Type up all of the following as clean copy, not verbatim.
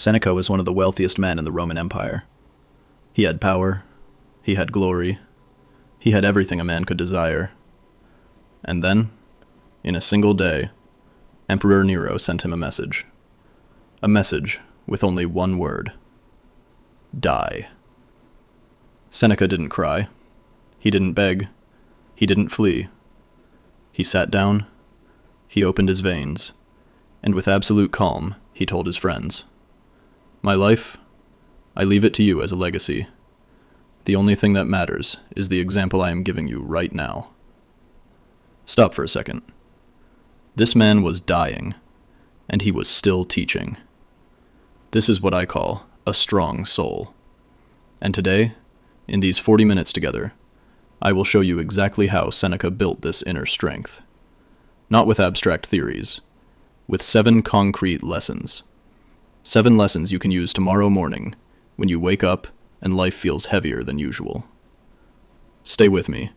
Seneca was one of the wealthiest men in the Roman Empire. He had power, he had glory, he had everything a man could desire. And then, in a single day, Emperor Nero sent him a message. A message with only one word: die. Seneca didn't cry. He didn't beg. He didn't flee. He sat down, he opened his veins, and with absolute calm, he told his friends, "My life, I leave it to you as a legacy. The only thing that matters is the example I am giving you right now." Stop for a second. This man was dying, and he was still teaching. This is what I call a strong soul. And today, in these 40 minutes together, I will show you exactly how Seneca built this inner strength. Not with abstract theories, with 7 concrete lessons. 7 lessons you can use tomorrow morning when you wake up and life feels heavier than usual. Stay with me.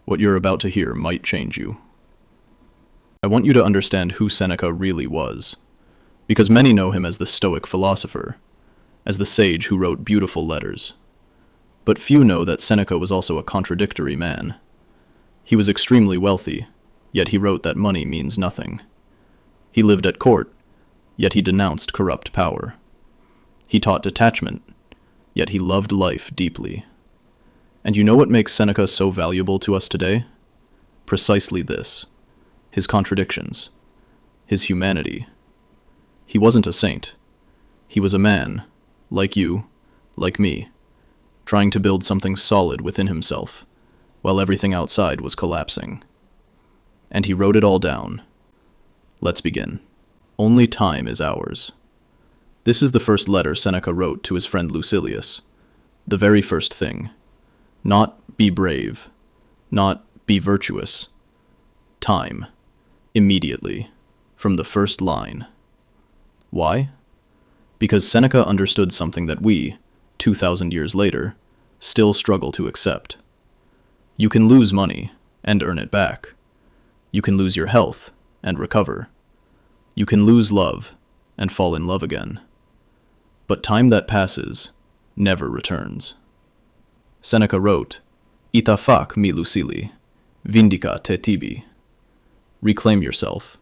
What you're about to hear might change you. I want you to understand who Seneca really was, because many know him as the Stoic philosopher, as the sage who wrote beautiful letters. But few know that Seneca was also a contradictory man. He was extremely wealthy, yet he wrote that money means nothing. He lived at court, yet he denounced corrupt power. He taught detachment, yet he loved life deeply. And you know what makes Seneca so valuable to us today? Precisely this: his contradictions, his humanity. He wasn't a saint. He was a man, like you, like me, trying to build something solid within himself, while everything outside was collapsing. And he wrote it all down. Let's begin. Only time is ours. This is the first letter Seneca wrote to his friend Lucilius. The very first thing. Not be brave. Not be virtuous. Time. Immediately. From the first line. Why? Because Seneca understood something that we, 2,000 years later, still struggle to accept. You can lose money and earn it back. You can lose your health and recover. You can lose love and fall in love again. But time that passes never returns. Seneca wrote, "Ita fac mi Lucili, vindica te tibi." Reclaim yourself.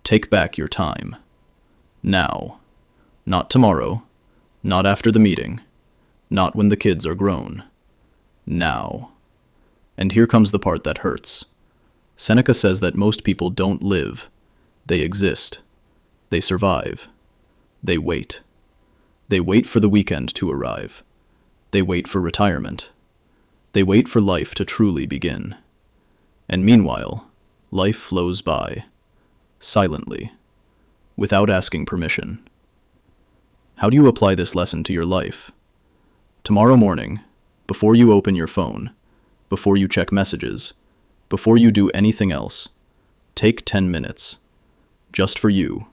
Take back your time. Now. Not tomorrow. Not after the meeting. Not when the kids are grown. Now. And here comes the part that hurts. Seneca says that most people don't live. They exist. They survive. They wait. They wait for the weekend to arrive. They wait for retirement. They wait for life to truly begin. And meanwhile, life flows by, silently, without asking permission. How do you apply this lesson to your life? Tomorrow morning, before you open your phone, before you check messages, before you do anything else, take 10 minutes, just for you,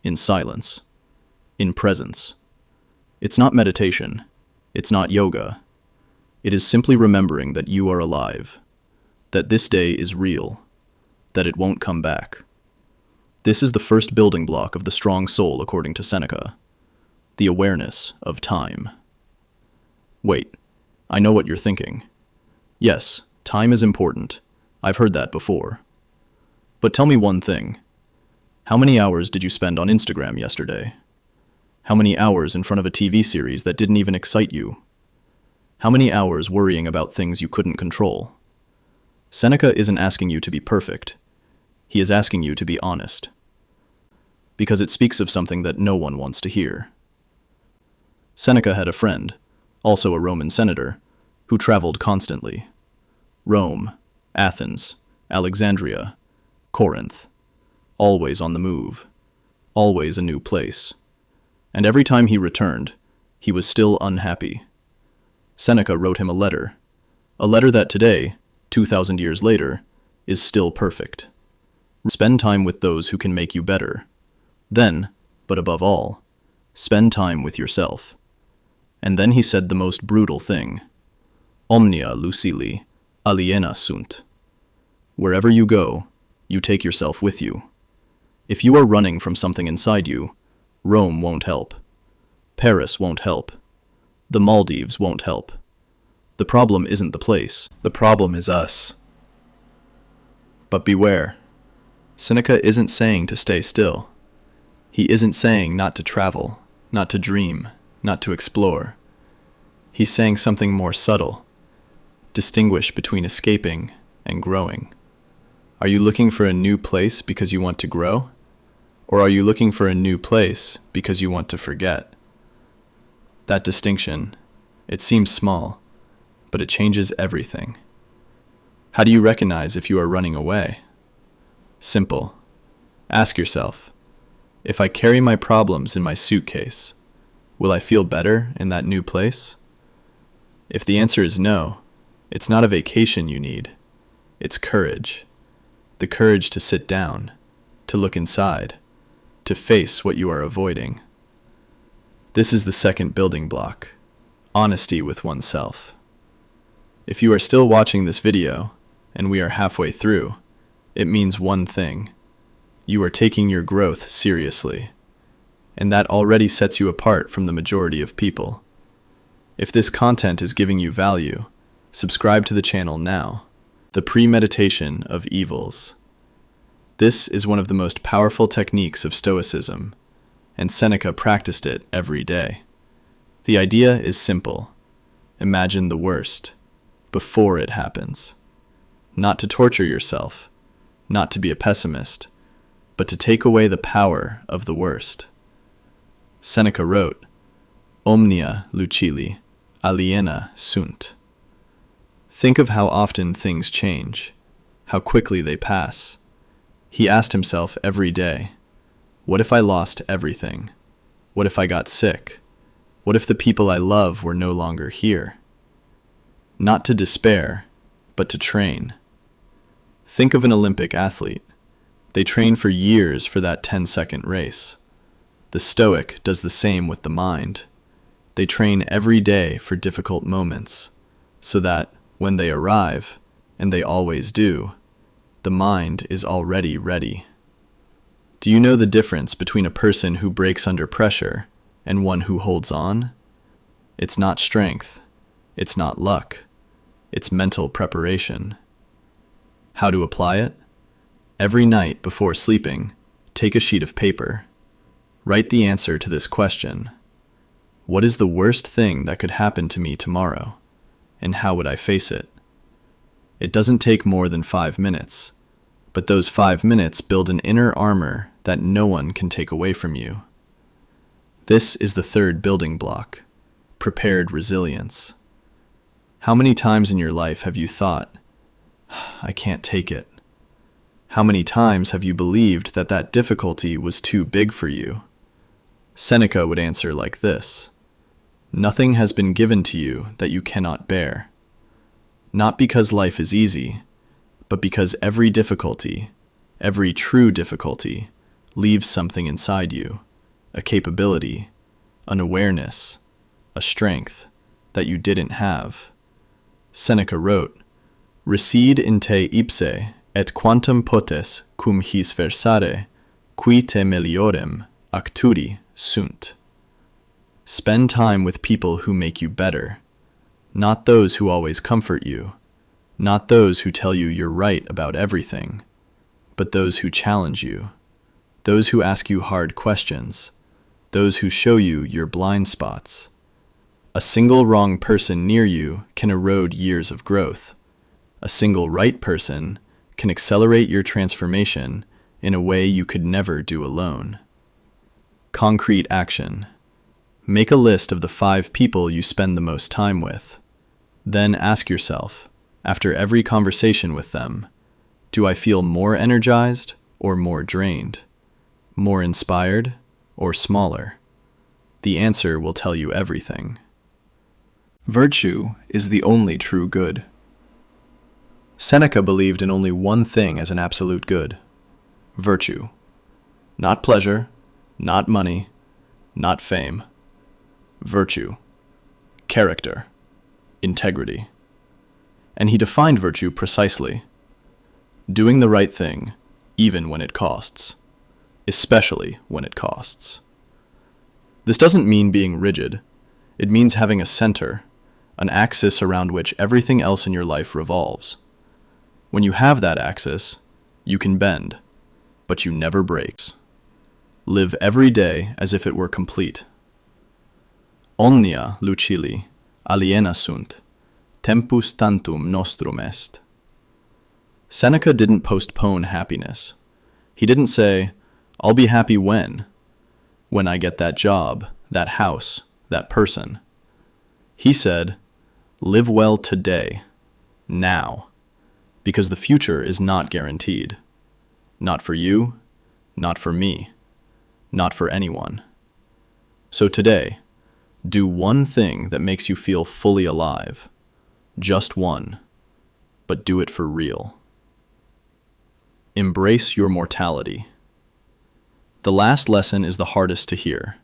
in silence, in presence. It's not meditation, it's not yoga. It is simply remembering that you are alive, that this day is real, that it won't come back. This is the first building block of the strong soul according to Seneca, the awareness of time. Wait, I know what you're thinking. Yes, time is important. I've heard that before. But tell me one thing. How many hours did you spend on Instagram yesterday? How many hours in front of a TV series that didn't even excite you? How many hours worrying about things you couldn't control? Seneca isn't asking you to be perfect. He is asking you to be honest. Because it speaks of something that no one wants to hear. Seneca had a friend, also a Roman senator, who traveled constantly. Rome, Athens, Alexandria, Corinth. Always on the move. Always a new place. And every time he returned, he was still unhappy. Seneca wrote him a letter that today, 2,000 years later, is still perfect. Spend time with those who can make you better. Then, but above all, spend time with yourself. And then he said the most brutal thing. Omnia Lucili, aliena sunt. Wherever you go, you take yourself with you. If you are running from something inside you, Rome won't help. Paris won't help. The Maldives won't help. The problem isn't the place. The problem is us. But beware. Seneca isn't saying to stay still. He isn't saying not to travel, not to dream, not to explore. He's saying something more subtle. Distinguish between escaping and growing. Are you looking for a new place because you want to grow? Or are you looking for a new place because you want to forget? That distinction, it seems small, but it changes everything. How do you recognize if you are running away? Simple. Ask yourself, if I carry my problems in my suitcase, will I feel better in that new place? If the answer is no, it's not a vacation you need. It's courage. The courage to sit down, to look inside, to face what you are avoiding. This is the second building block, honesty with oneself. If you are still watching this video, and we are halfway through, it means one thing. You are taking your growth seriously, and that already sets you apart from the majority of people. If this content is giving you value, subscribe to the channel now. The premeditation of evils. This is one of the most powerful techniques of Stoicism, and Seneca practiced it every day. The idea is simple. Imagine the worst, before it happens. Not to torture yourself, not to be a pessimist, but to take away the power of the worst. Seneca wrote, Omnia lucili, aliena sunt. Think of how often things change, how quickly they pass. He asked himself every day, what if I lost everything? What if I got sick? What if the people I love were no longer here? Not to despair, but to train. Think of an Olympic athlete. They train for years for that 10-second race. The Stoic does the same with the mind. They train every day for difficult moments, so that, when they arrive, and they always do, the mind is already ready. Do you know the difference between a person who breaks under pressure and one who holds on? It's not strength. It's not luck. It's mental preparation. How to apply it? Every night before sleeping, take a sheet of paper. Write the answer to this question. What is the worst thing that could happen to me tomorrow, and how would I face it? It doesn't take more than 5 minutes, but those 5 minutes build an inner armor that no one can take away from you. This is the third building block, prepared resilience. How many times in your life have you thought, I can't take it? How many times have you believed that that difficulty was too big for you? Seneca would answer like this, nothing has been given to you that you cannot bear. Not because life is easy, but because every difficulty, every true difficulty, leaves something inside you, a capability, an awareness, a strength that you didn't have. Seneca wrote, Recide in te ipse, et quantum potes cum his versare, qui te meliorem acturi sunt. Spend time with people who make you better, not those who always comfort you, not those who tell you you're right about everything, but those who challenge you, those who ask you hard questions, those who show you your blind spots. A single wrong person near you can erode years of growth. A single right person can accelerate your transformation in a way you could never do alone. Concrete action. Make a list of the 5 people you spend the most time with. Then ask yourself, after every conversation with them, do I feel more energized or more drained? More inspired or smaller? The answer will tell you everything. Virtue is the only true good. Seneca believed in only one thing as an absolute good: virtue. Not pleasure, not money, not fame. Virtue, character, integrity. And he defined virtue precisely: doing the right thing, even when it costs, especially when it costs. This doesn't mean being rigid. It means having a center, an axis around which everything else in your life revolves. When you have that axis, you can bend, but you never break. Live every day as if it were complete. Omnia lucili aliena sunt, tempus tantum nostrum est. Seneca didn't postpone happiness. He didn't say, I'll be happy when I get that job, that house, that person. He said, live well today, now, because the future is not guaranteed. Not for you, not for me, not for anyone. So today, do one thing that makes you feel fully alive. Just one, but do it for real. Embrace your mortality. The last lesson is the hardest to hear,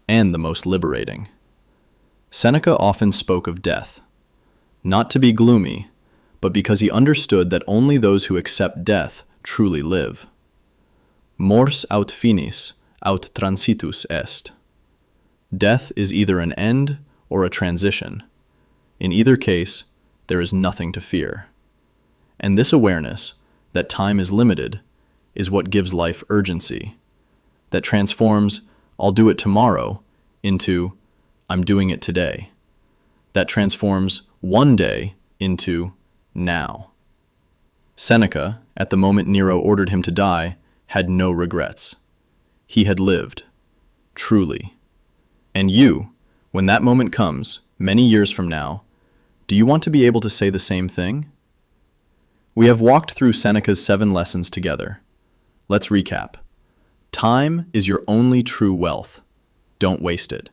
and the most liberating. Seneca often spoke of death, not to be gloomy, but because he understood that only those who accept death truly live. Mors aut finis, aut transitus est. Death is either an end or a transition. In either case, there is nothing to fear. And this awareness that time is limited is what gives life urgency, that transforms I'll do it tomorrow into I'm doing it today, that transforms one day into now. Seneca, at the moment Nero ordered him to die, had no regrets. He had lived, truly. And you, when that moment comes, many years from now, do you want to be able to say the same thing? We have walked through Seneca's 7 lessons together. Let's recap. Time is your only true wealth. Don't waste it.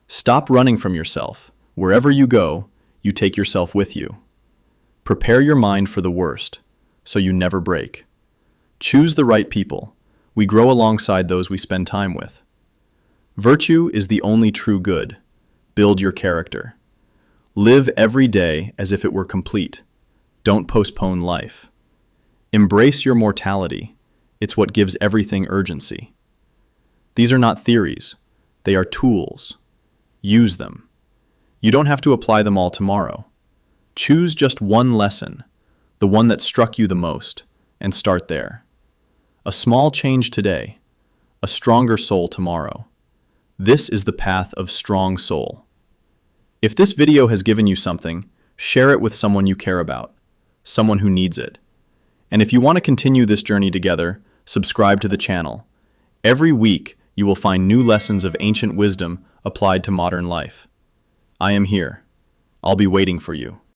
Stop running from yourself. Wherever you go, you take yourself with you. Prepare your mind for the worst, so you never break. Choose the right people. We grow alongside those we spend time with. Virtue is the only true good. Build your character. Live every day as if it were complete. Don't postpone life. Embrace your mortality. It's what gives everything urgency. These are not theories. They are tools. Use them. You don't have to apply them all tomorrow. Choose just one lesson, the one that struck you the most, and start there. A small change today, a stronger soul tomorrow. This is the path of strong soul. If this video has given you something, share it with someone you care about, someone who needs it. And if you want to continue this journey together, subscribe to the channel. Every week, you will find new lessons of ancient wisdom applied to modern life. I am here. I'll be waiting for you.